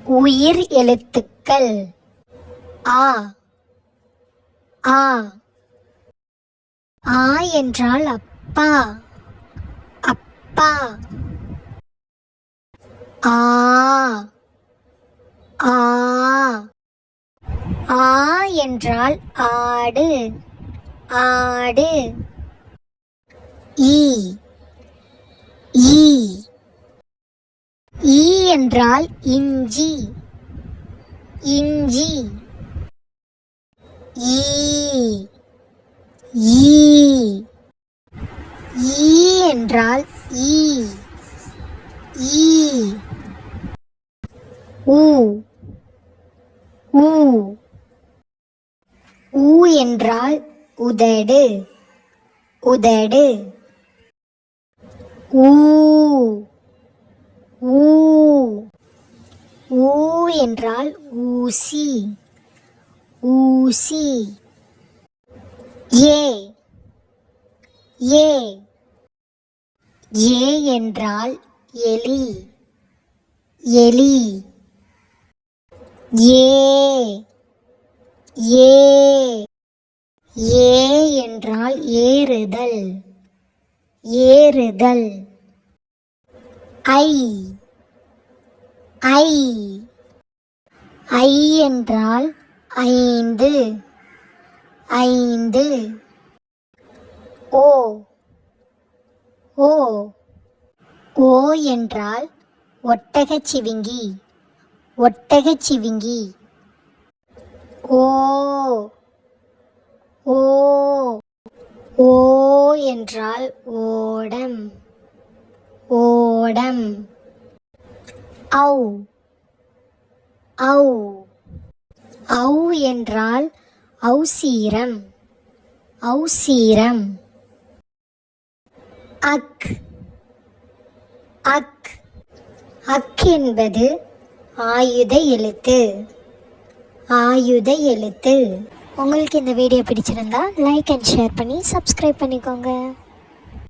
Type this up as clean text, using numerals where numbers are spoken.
உயிர் எழுத்துக்கள் ஆ ஆ. ஆ என்றால் அப்பா அப்பா. ஆ ஆ. ஆ என்றால் ஆடு ஆடு. ஈ ஈ. ஈ என்றால் இஞ்சி இஞ்சி. ஈ ஈ. ஈ என்றால் ஈ ஈ. ஊ ஊ. ஊ என்றால் உதடு உதடு. ஊ ஊ. ஊ என்றால் ஊசி ஊசி. ஏ ஏ. ஏ என்றால் எலி எலி. ஏ ஏ. ஏ என்றால் ஏறுதல் ஏறுதல். ஐ ஐ. ஐ என்றால் ஐந்து ஐந்து. ஓ ஓ. ஓ என்றால் ஒட்டகச்சிவிங்கி ஒட்டகச்சிவிங்கி. ஓ ஓ. ஓ என்றால் ஓடம் ஓடம். ஔ ஔ. ஔ என்றால் ஔசீரம் ஔசீரம். அக் அக். அக் என்பது ஆயுத எழுத்து ஆயுத எழுத்து. உங்களுக்கு இந்த வீடியோ பிடிச்சிருந்தா லைக் அண்ட் ஷேர் பண்ணி சப்ஸ்கிரைப் பண்ணிக்கோங்க.